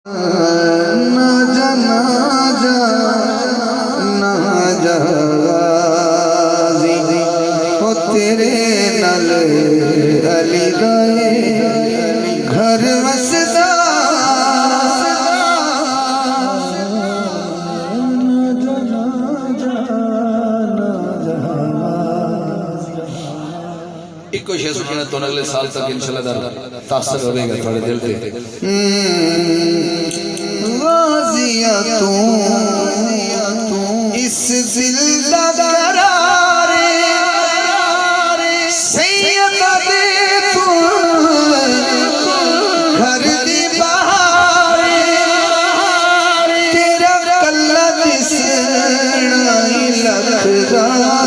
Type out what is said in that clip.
ना जा ना जा ना जा ओ तेरे नाल अली गए घर वसदा इको शेर सुनना तो अगले साल तक इंशाल्लाह तासर होगा थोड़े दिल पे गाजिया तू इस दिल दा करार सैयदा दे तू घर दी बहार तेरा कल्ला दिसना ही लखदा